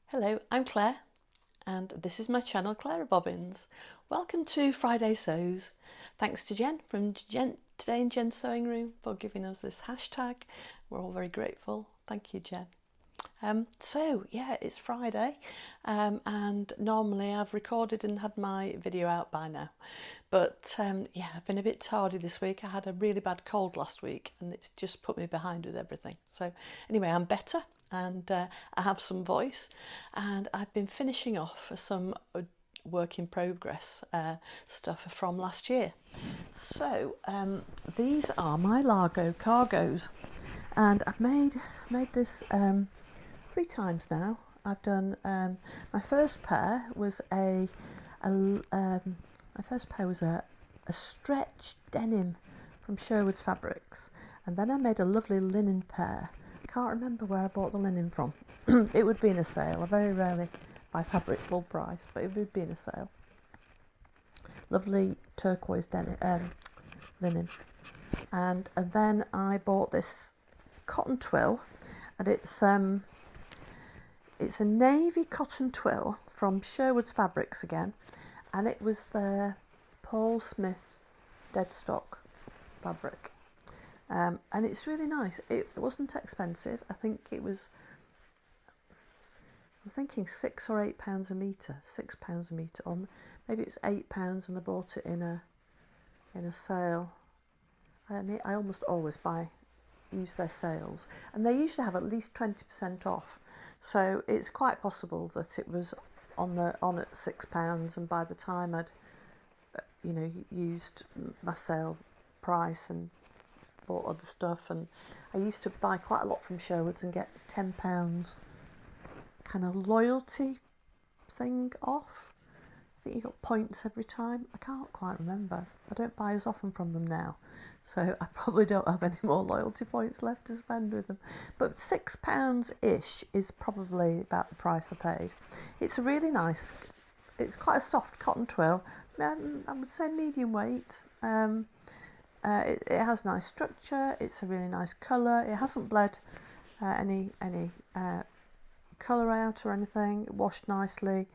Hello, I'm Claire and this is my channel Clarobobbins. Welcome to Friday Sews. Thanks to Jen from Today in Jen's Sewing Room for giving us this hashtag. We're all very grateful. Thank you, Jen. Yeah, it's Friday and normally I've recorded and had my video out by now, but yeah, I've been a bit tardy this week. I had a really bad cold last week and it's just put me behind with everything. So anyway, I'm better and I have some voice, and I've been finishing off some work in progress stuff from last year. So these are my Largo cargos, and I've made this 3 times now. I've done my first pair was a stretch denim from Sherwood's Fabrics, and then I made a lovely linen pair. Can't remember where I bought the linen from. It would be in a sale. I very rarely buy fabric full price, but it would be in a sale. Lovely turquoise denim, linen, and then I bought this cotton twill, and it's a navy cotton twill from Sherwood's Fabrics again, and it was their Paul Smith deadstock fabric, and it's really nice. It wasn't expensive. I think it was, I'm thinking £6 or £8 a metre, £6 a metre, or maybe it's £8, and I bought it in a sale. I almost always use their sales, and they usually have at least 20% off. So it's quite possible that it was on at £6, and by the time I'd used my sale price and bought other stuff, and I used to buy quite a lot from Sherwood's and get £10 kind of loyalty thing off. I think you got points every time. I can't quite remember. I don't buy as often from them now, so I probably don't have any more loyalty points left to spend with them. But £6-ish is probably about the price I paid. It's a really nice, it's quite a soft cotton twill. I would say medium weight. It has nice structure. It's a really nice colour. It hasn't bled any colour out or anything. It washed nicely.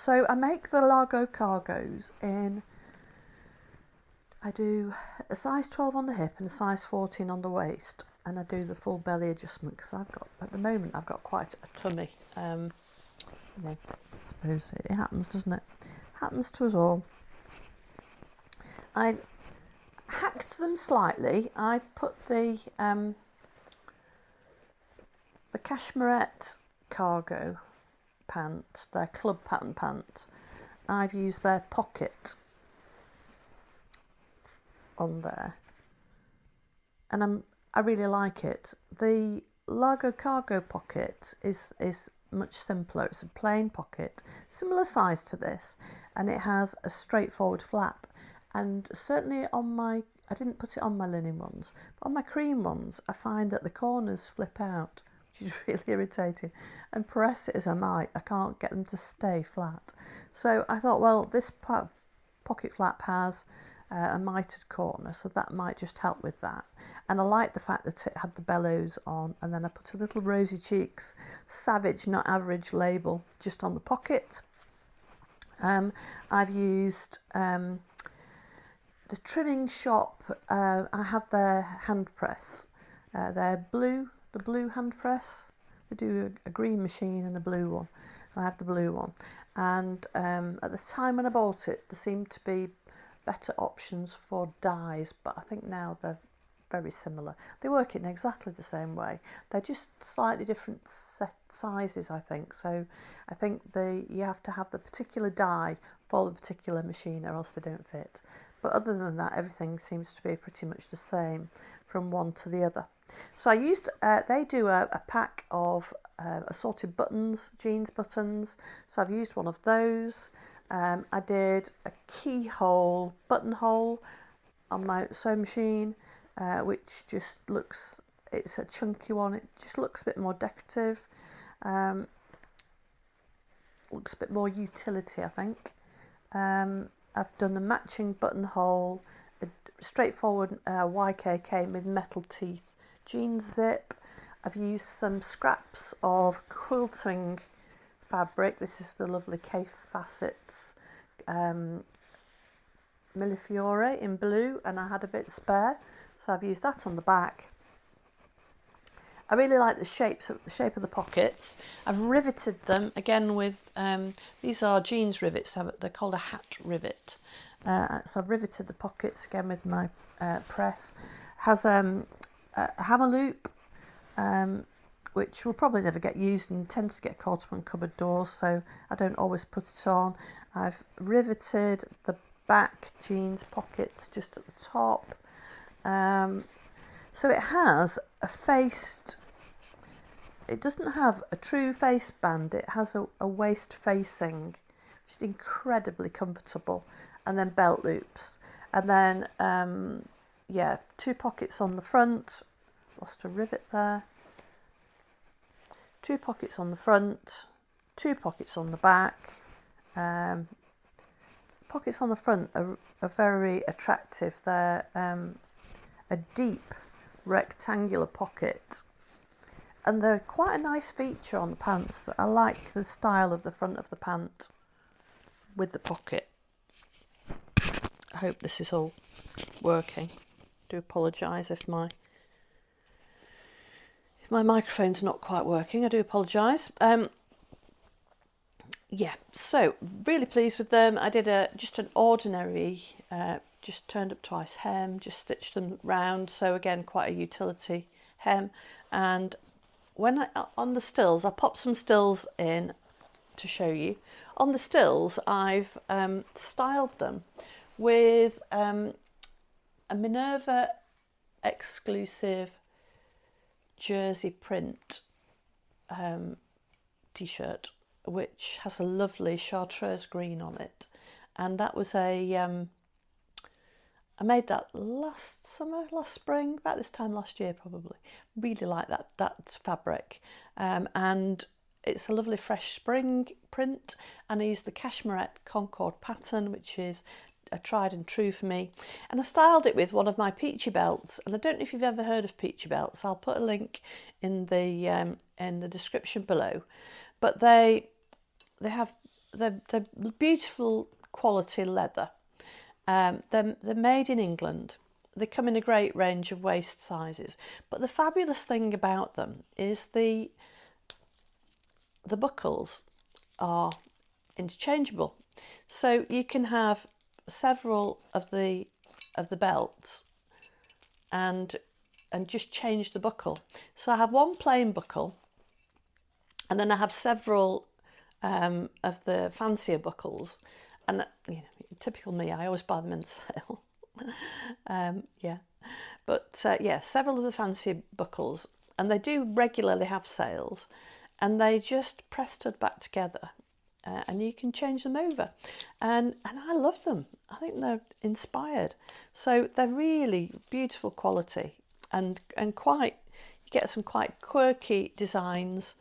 So I make the Largo cargos in, I do a size 12 on the hip and a size 14 on the waist, and I do the full belly adjustment because at the moment I've got quite a tummy. I suppose it happens, doesn't it? Happens to us all. I hacked them slightly. I put the cashmerette cargo pant, their club pattern pant, I've used their pocket on there, and I really like it. The Largo cargo pocket is much simpler. It's a plain pocket, similar size to this, and it has a straightforward flap. And certainly I didn't put it on my linen ones, but on my cream ones I find that the corners flip out, which is really irritating, and press it as I might, I can't get them to stay flat. So I thought, well, this pocket flap has a mitered corner, so that might just help with that. And I like the fact that it had the bellows on, and then I put a little Rosy Cheeks Savage Not Average label just on the pocket. I've used the trimming shop. I have their hand press, the blue hand press. They do a green machine and a blue one. I have the blue one, and at the time when I bought it, there seemed to be better options for dyes, but I think now they're very similar. They work in exactly the same way. They're just slightly different set sizes, I think. So I think you have to have the particular dye for the particular machine, or else they don't fit. But other than that, everything seems to be pretty much the same from one to the other. So I used, they do a pack of assorted buttons, jeans buttons, so I've used one of those. I did a keyhole buttonhole on my sewing machine, which just looks, it's a chunky one, it just looks a bit more decorative, looks a bit more utility, I think. I've done the matching buttonhole, a straightforward YKK with metal teeth jean zip. I've used some scraps of quilting fabric. This is the lovely K Facets Millefiore in blue, and I had a bit spare, so I've used that on the back. I really like the shape of the pockets. I've riveted them again with, these are jeans rivets, they're called a hat rivet. So I've riveted the pockets again with my press. Has a hammer loop, which will probably never get used and tends to get caught up on cupboard doors, so I don't always put it on. I've riveted the back jeans pockets just at the top. So it has a faced, it doesn't have a true face band, it has a waist facing, which is incredibly comfortable, and then belt loops. And then, yeah, 2 pockets on the front, lost a rivet there, 2 pockets on the front, 2 pockets on the back. Pockets on the front are very attractive. They're a deep rectangular pocket, and they're quite a nice feature on the pants. I like the style of the front of the pant with the pocket. I hope this is all working. I do apologise if my microphone's not quite working. I do apologise. Yeah, so really pleased with them. I did just an ordinary, just turned up twice hem, just stitched them round. So again, quite a utility hem. And when on the stills, I popped some stills in to show you. On the stills, I've styled them with a Minerva exclusive jersey print t-shirt, which has a lovely chartreuse green on it, and that was I made that last spring, about this time last year probably. Really like that fabric, and it's a lovely fresh spring print, and I used the Cashmerette Concord pattern, which is a tried and true for me, and I styled it with one of my Peachy belts. And I don't know if you've ever heard of Peachy belts. I'll put a link in the description below, but they're beautiful quality leather. They're made in England. They come in a great range of waist sizes, but the fabulous thing about them is the buckles are interchangeable, so you can have several of the belts and just change the buckle. So I have one plain buckle, and then I have several of the fancier buckles, and you know, typical me, I always buy them in sale. Yeah, but yeah, several of the fancier buckles, and they do regularly have sales, and they just press stud back together, and you can change them over, and I love them. I think they're inspired, so they're really beautiful quality, and quite, you get some quite quirky designs.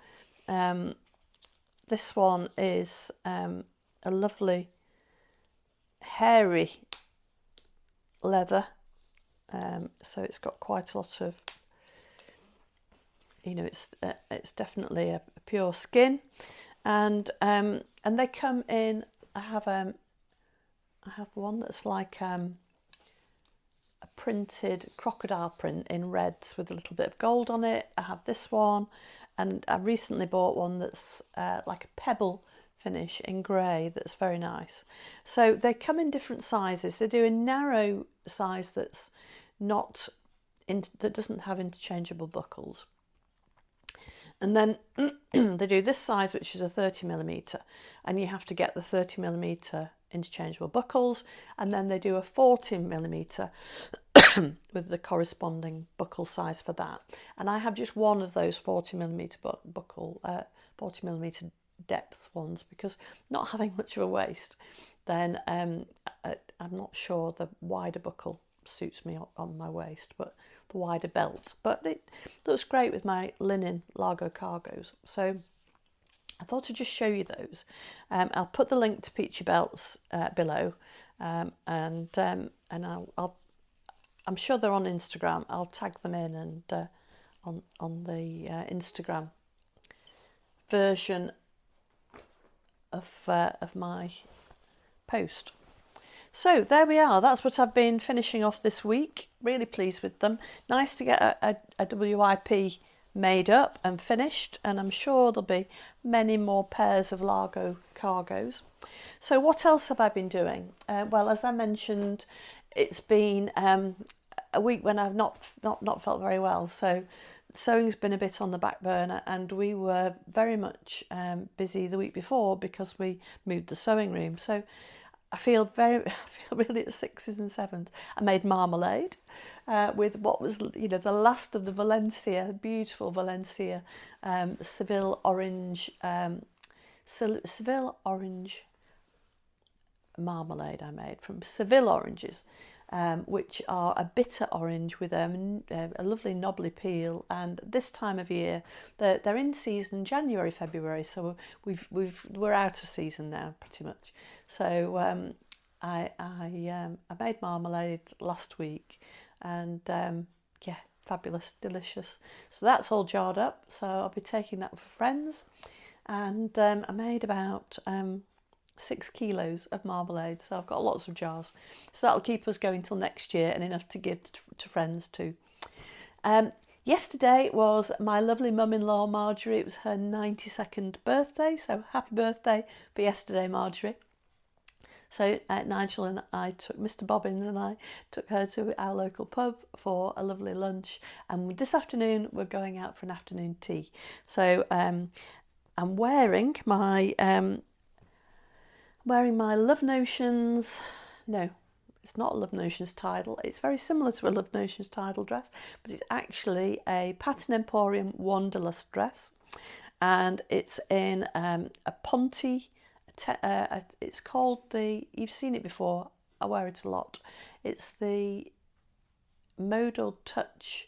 This one is a lovely hairy leather, so it's got quite a lot of, you know, it's definitely a pure skin, and they come in. I have one that's like a printed crocodile print in reds with a little bit of gold on it. I have this one, and I recently bought one that's like a pebble finish in grey that's very nice. So they come in different sizes. They do a narrow size that's not that doesn't have interchangeable buckles, and then they do this size, which is a 30mm, and you have to get the 30mm interchangeable buckles, and then they do a 40mm with the corresponding buckle size for that. And I have just one of those 40mm buckle, 40mm depth ones, because not having much of a waist, then I'm not sure the wider buckle suits me on my waist, but the wider belt. But it looks great with my linen Largo cargos, so I thought I'd just show you those. I'll put the link to Peachy belts below, and I'm sure they're on Instagram. I'll tag them in, and on the Instagram version of my post. So there we are. That's what I've been finishing off this week. Really pleased with them. Nice to get a WIP made up and finished, and I'm sure there'll be many more pairs of Largo cargos. So what else have I been doing? Well, as I mentioned, it's been a week when I've not felt very well, so sewing's been a bit on the back burner, and we were very much busy the week before because we moved the sewing room. So I feel really at sixes and sevens. I made marmalade with what was, the last of the Valencia, beautiful Valencia Seville orange marmalade I made from Seville oranges, which are a bitter orange with a lovely knobbly peel. And this time of year, they're in season January, February, so we're out of season now pretty much. So I made marmalade last week, and yeah, fabulous, delicious. So that's all jarred up. So I'll be taking that for friends, and I made about 6 kilos of marmalade, so I've got lots of jars. So that'll keep us going till next year, and enough to give to friends too. Yesterday was my lovely mum-in-law Marjorie. It was her 92nd birthday, so happy birthday for yesterday, Marjorie. So Nigel and I took Mr. Bobbins and I took her to our local pub for a lovely lunch, and this afternoon we're going out for an afternoon tea. So I'm wearing my Love Notions, no, it's not a Love Notions tidal, it's very similar to a Love Notions tidal dress, but it's actually a Pattern Emporium Wanderlust dress, and it's in a Ponte, it's called you've seen it before, I wear it a lot, it's the Modal Touch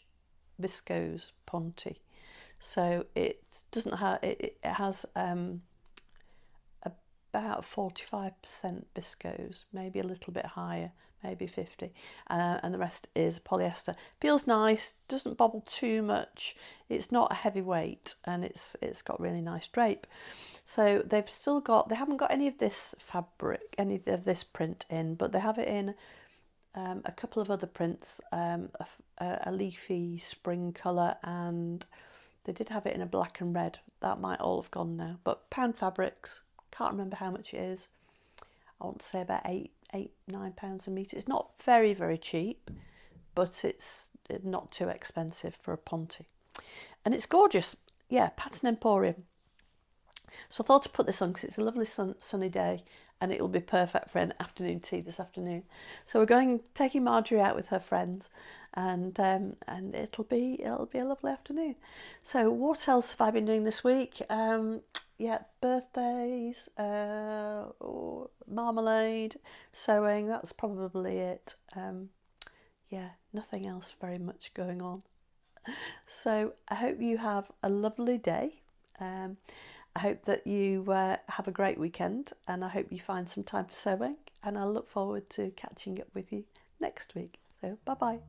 Viscose Ponte. So it doesn't have, it has about 45% viscose, maybe a little bit higher, maybe 50, and the rest is polyester. Feels nice, doesn't bobble too much, it's not a heavy weight, and it's got really nice drape. So they haven't got any of this fabric, any of this print in, but they have it in a couple of other prints, a leafy spring colour, and they did have it in a black and red. That might all have gone now, but pound fabrics, can't remember how much it is. I want to say about £8-9 a metre. It's not very, very cheap, but it's not too expensive for a Ponte. And it's gorgeous. Yeah, Pattern Emporium. So I thought to put this on because it's a lovely sunny day, and it will be perfect for an afternoon tea this afternoon. So we're taking Marjorie out with her friends, and it'll be a lovely afternoon. So what else have I been doing this week? Yeah, birthdays, marmalade, sewing, that's probably it. Yeah, nothing else very much going on. So I hope you have a lovely day. I hope that you have a great weekend, and I hope you find some time for sewing, and I look forward to catching up with you next week. So bye bye.